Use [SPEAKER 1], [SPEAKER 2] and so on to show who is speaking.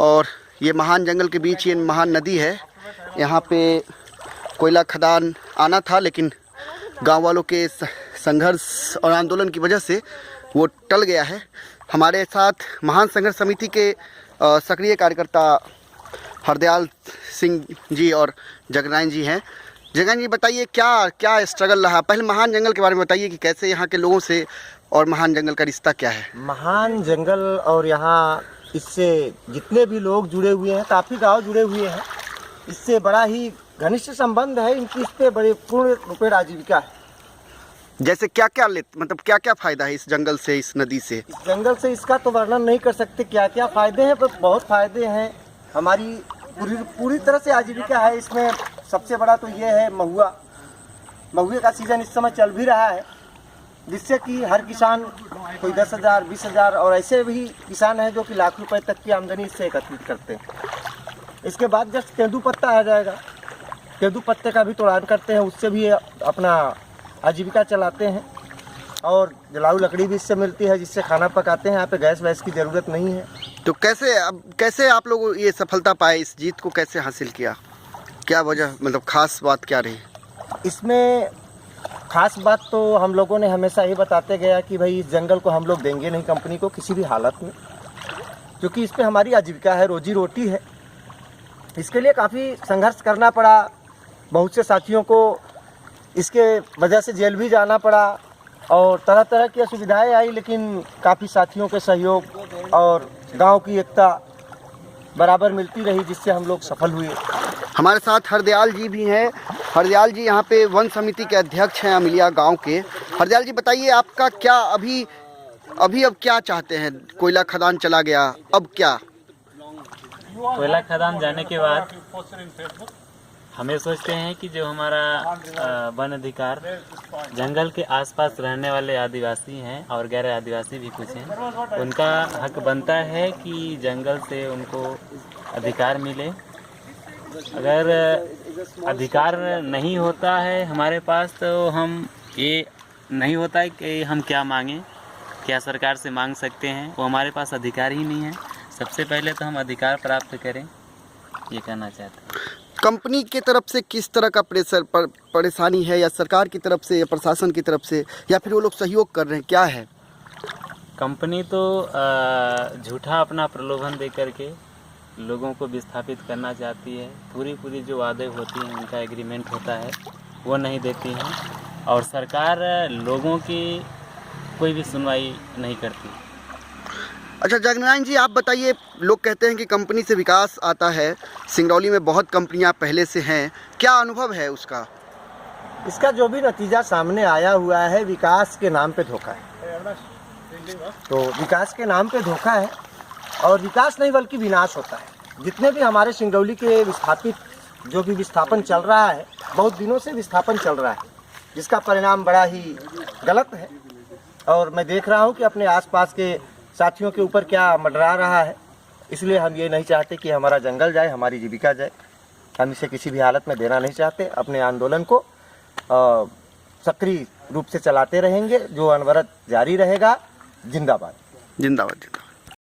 [SPEAKER 1] और ये महान जंगल के बीच ये महान नदी है। यहाँ पे कोयला खदान आना था, लेकिन गांव वालों के संघर्ष और आंदोलन की वजह से वो टल गया है। हमारे साथ महान संघर्ष समिति के सक्रिय कार्यकर्ता हरदयाल सिंह जी और जगनारायण जी हैं। जगनारायण जी, बताइए क्या क्या स्ट्रगल रहा। पहले महान जंगल के बारे में बताइए कि कैसे यहाँ के लोगों से और महान जंगल का रिश्ता क्या है।
[SPEAKER 2] महान जंगल और यहाँ इससे जितने भी लोग जुड़े हुए हैं, काफ़ी गांव जुड़े हुए हैं, इससे बड़ा ही घनिष्ठ संबंध है। इनकी इस पर बड़े पूर्ण रूपेण आजीविका है।
[SPEAKER 1] जैसे क्या क्या मतलब क्या क्या फ़ायदा है इस जंगल से, इस नदी से?
[SPEAKER 2] इस जंगल से इसका तो वर्णन नहीं कर सकते क्या क्या फ़ायदे हैं, पर बहुत फ़ायदे हैं। हमारी पूरी तरह से आजीविका है इसमें। सबसे बड़ा तो ये है महुए का सीज़न इस समय चल भी रहा है, जिससे कि हर किसान कोई 10,000 20,000 और ऐसे भी किसान हैं जो कि लाख रुपए तक की आमदनी इससे एकत्रित करते हैं। इसके बाद जस्ट तेंदू पत्ता आ जाएगा, तेंदू पत्ते का भी तोड़ान करते हैं, उससे भी अपना आजीविका चलाते हैं। और जलाऊ लकड़ी भी इससे मिलती है, जिससे खाना पकाते हैं। यहाँ पे गैस वैस की ज़रूरत नहीं है।
[SPEAKER 1] तो कैसे आप लोग ये सफलता पाए, इस जीत को कैसे हासिल किया? क्या वजह, मतलब खास बात क्या रही
[SPEAKER 2] इसमें? खास बात तो हम लोगों ने हमेशा ये बताते गया कि भाई इस जंगल को हम लोग देंगे नहीं कंपनी को किसी भी हालत में, क्योंकि इस पे हमारी आजीविका है, रोजी रोटी है। इसके लिए काफ़ी संघर्ष करना पड़ा। बहुत से साथियों को इसके वजह से जेल भी जाना पड़ा और तरह तरह की असुविधाएं आई, लेकिन काफ़ी साथियों के सहयोग और गांव की एकता बराबर मिलती रही, जिससे हम लोग सफल हुए।
[SPEAKER 1] हमारे साथ हरदयाल जी भी हैं। हरदयाल जी यहाँ पे वन समिति के अध्यक्ष हैं अमिलिया गांव के। हरदयाल जी, बताइए आपका क्या अब क्या चाहते हैं? कोयला खदान चला गया, अब क्या?
[SPEAKER 3] कोयला खदान जाने के बाद हमें सोचते हैं कि जो हमारा वन अधिकार, जंगल के आसपास रहने वाले आदिवासी हैं और गैर आदिवासी भी कुछ हैं, उनका हक बनता है कि जंगल से उनको अधिकार मिले। अगर अधिकार नहीं होता है हमारे पास, तो हम ये नहीं होता है कि हम क्या मांगें, क्या सरकार से मांग सकते हैं। वो हमारे पास अधिकार ही नहीं है। सबसे पहले तो हम अधिकार प्राप्त करें, ये कहना चाहते हैं।
[SPEAKER 1] कंपनी की तरफ से किस तरह का परेशानी है, या सरकार की तरफ से, या प्रशासन की तरफ से, या फिर वो लोग सहयोग कर रहे हैं, क्या है?
[SPEAKER 3] कंपनी तो झूठा अपना प्रलोभन दे करके लोगों को विस्थापित करना चाहती है। पूरी जो वादे होती हैं, उनका एग्रीमेंट होता है, वो नहीं देती हैं। और सरकार लोगों की कोई भी सुनवाई नहीं करती।
[SPEAKER 1] अच्छा जगनारायण जी, आप बताइए, लोग कहते हैं कि कंपनी से विकास आता है। सिंगरौली में बहुत कंपनियां पहले से हैं, क्या अनुभव है उसका?
[SPEAKER 2] इसका जो भी नतीजा सामने आया हुआ है, विकास के नाम पे धोखा है। तो विकास के नाम पे धोखा है, और विकास नहीं बल्कि विनाश होता है। जितने भी हमारे सिंगरौली के जो भी विस्थापन चल रहा है, बहुत दिनों से विस्थापन चल रहा है, जिसका परिणाम बड़ा ही गलत है। और मैं देख रहा हूँ कि अपने आसपास के साथियों के ऊपर क्या मंडरा रहा है। इसलिए हम ये नहीं चाहते कि हमारा जंगल जाए, हमारी जीविका जाए। हम इसे किसी भी हालत में देना नहीं चाहते। अपने आंदोलन को सक्रिय रूप से चलाते रहेंगे, जो अनवरत जारी रहेगा। जिंदाबाद।
[SPEAKER 1] जिंदाबाद।